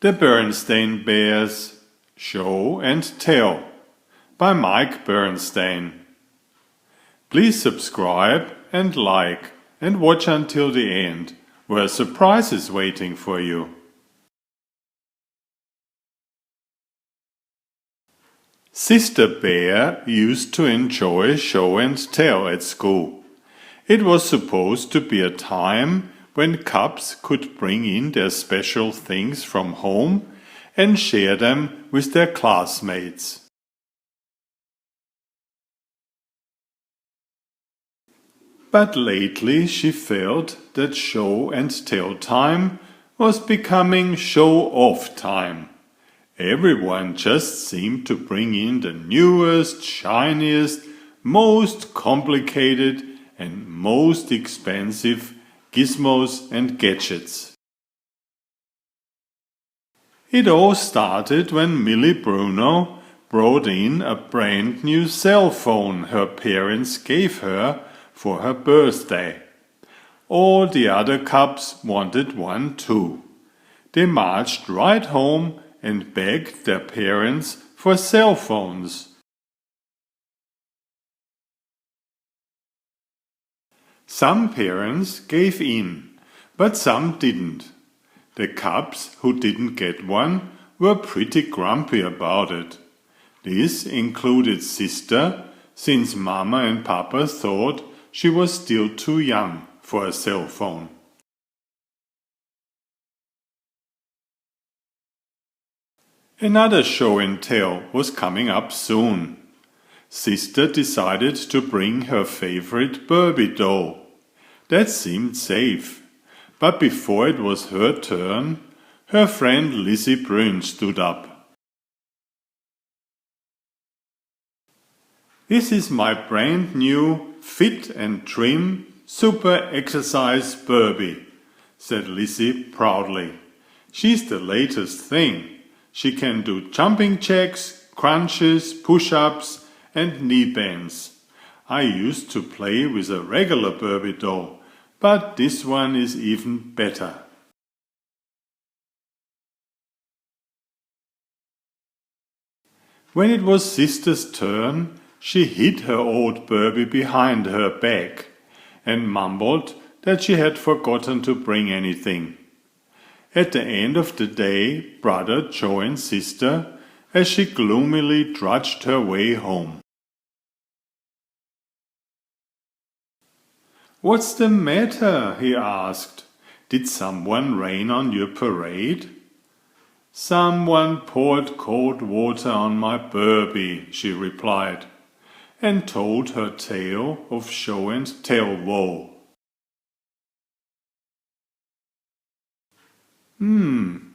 The Berenstain Bears, Show and Tell by Mike Berenstain. Please subscribe and like and watch until the end, where a surprise is waiting for you. Sister Bear used to enjoy show and tell at school. It was supposed to be a time when cubs could bring in their special things from home and share them with their classmates. But lately she felt that show and tell time was becoming show-off time. Everyone just seemed to bring in the newest, shiniest, most complicated and most expensive gizmos and gadgets. It all started when Millie Bruno brought in a brand new cell phone her parents gave her for her birthday. All the other cubs wanted one too. They marched right home and begged their parents for cell phones. Some parents gave in, but some didn't. The cubs who didn't get one were pretty grumpy about it. This included Sister, since Mama and Papa thought she was still too young for a cell phone. Another show and tell was coming up soon. Sister decided to bring her favorite Barbie doll. That seemed safe, but before it was her turn, her friend Lizzie Brune stood up. "This is my brand new, fit and trim, super exercise Barbie," said Lizzie proudly. "She's the latest thing. She can do jumping jacks, crunches, push-ups and knee bends. I used to play with a regular Barbie doll, but this one is even better." When it was Sister's turn, she hid her old Barbie behind her back and mumbled that she had forgotten to bring anything. At the end of the day, Brother joined Sister as she gloomily trudged her way home. "What's the matter?" he asked. "Did someone rain on your parade?" "Someone poured cold water on my Barbie," she replied, and told her tale of show and tell woe.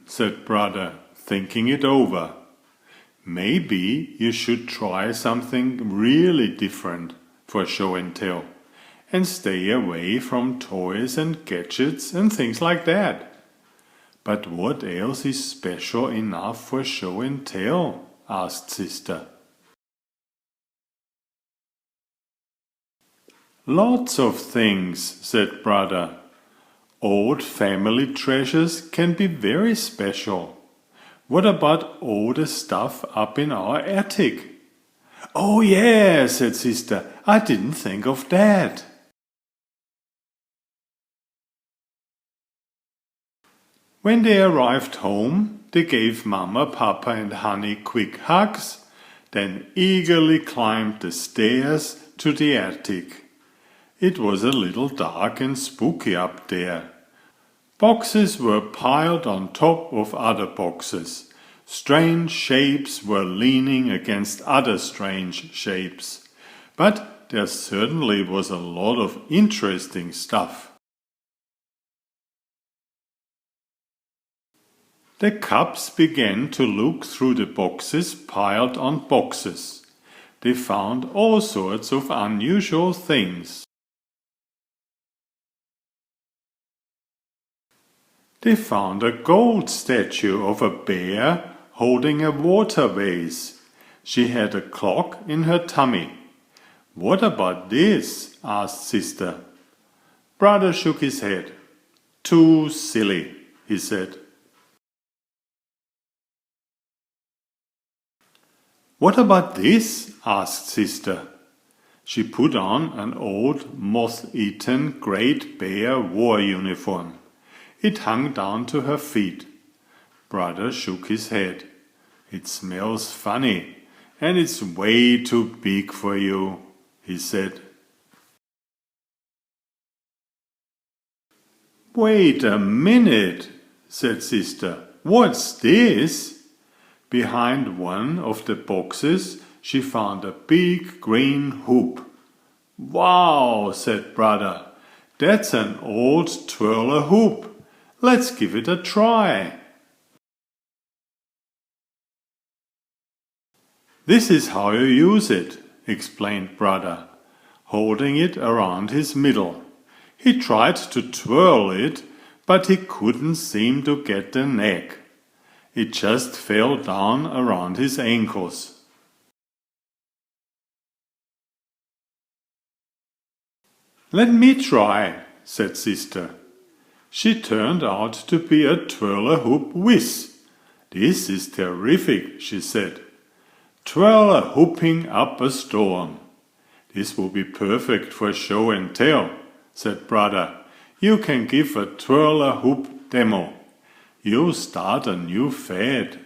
Said Brother, thinking it over. "Maybe you should try something really different for show and tell, and stay away from toys and gadgets and things like that." "But what else is special enough for show and tell?" asked Sister. "Lots of things," said Brother. "Old family treasures can be very special. What about all the stuff up in our attic?" "Oh yeah," said Sister, "I didn't think of that." When they arrived home, they gave Mama, Papa and Honey quick hugs, then eagerly climbed the stairs to the attic. It was a little dark and spooky up there. Boxes were piled on top of other boxes. Strange shapes were leaning against other strange shapes. But there certainly was a lot of interesting stuff. The cubs began to look through the boxes piled on boxes. They found all sorts of unusual things. They found a gold statue of a bear holding a water vase. She had a clock in her tummy. "What about this?" asked Sister. Brother shook his head. "Too silly," he said. "What about this?" asked sister. She put on an old moth-eaten Great Bear war uniform. It hung down to her feet. Brother shook his head. "It smells funny, and it's way too big for you," he said. "Wait a minute," said sister. "What's this?" Behind one of the boxes she found a big green hoop. "Wow," said brother, "that's an old twirler hoop. Let's give it a try." "This is how you use it," explained brother, holding it around his middle. He tried to twirl it, but he couldn't seem to get the neck. It just fell down around his ankles. "Let me try," said sister. She turned out to be a twirler hoop whiz. "This is terrific," she said. "Twirler hooping up a storm." "This will be perfect for show and tell," said brother. "You can give a twirler hoop demo. You'll start a new fad."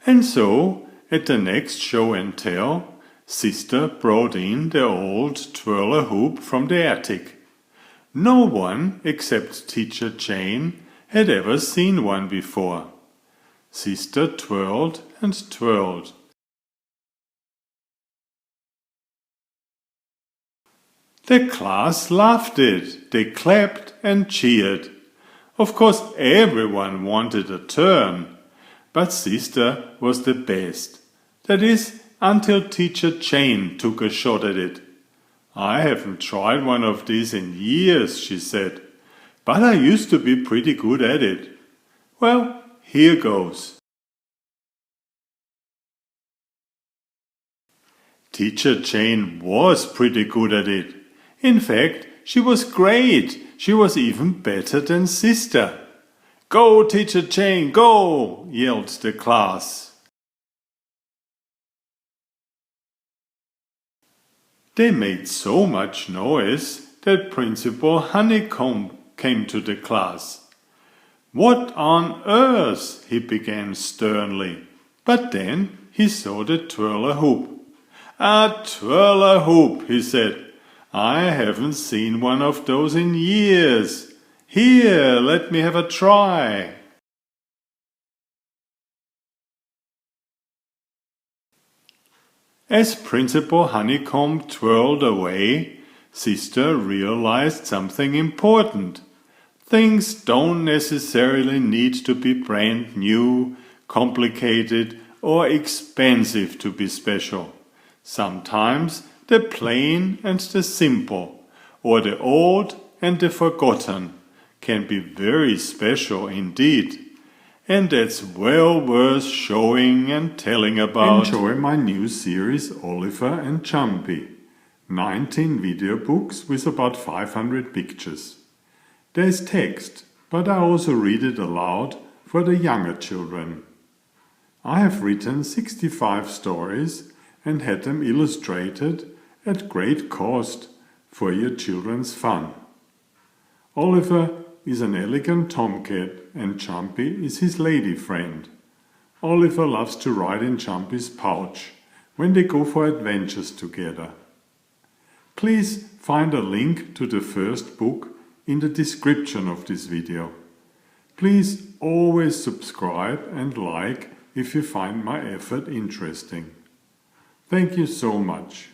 And so, at the next show and tell, sister brought in the old twirler hoop from the attic. No one except Teacher Jane had ever seen one before. Sister twirled and twirled. The class loved it. They clapped and cheered. Of course, everyone wanted a turn, but sister was the best. That is, until Teacher Jane took a shot at it. "I haven't tried one of these in years," she said, "but I used to be pretty good at it." "Well, here goes." Teacher Jane was pretty good at it. In fact, she was great. She was even better than sister. "Go, Teacher Jane, go!" yelled the class. They made so much noise that Principal Honeycomb came to the class. "What on earth?" he began sternly. But then he saw the twirler hoop. "A twirler hoop," he said. "I haven't seen one of those in years. Here, let me have a try." As Principal Honeycomb twirled away, sister realized something important. Things don't necessarily need to be brand new, complicated, or expensive to be special. Sometimes the plain and the simple, or the old and the forgotten, can be very special indeed. And that's well worth showing and telling about. Enjoy my new series Oliver and Jumpy. 19 video books with about 500 pictures. There's text, but I also read it aloud for the younger children. I have written 65 stories and had them illustrated at great cost for your children's fun. Oliver is an elegant tomcat and Jumpy is his lady friend. Oliver loves to ride in Jumpy's pouch when they go for adventures together. Please find a link to the first book in the description of this video. Please always subscribe and like if you find my effort interesting. Thank you so much.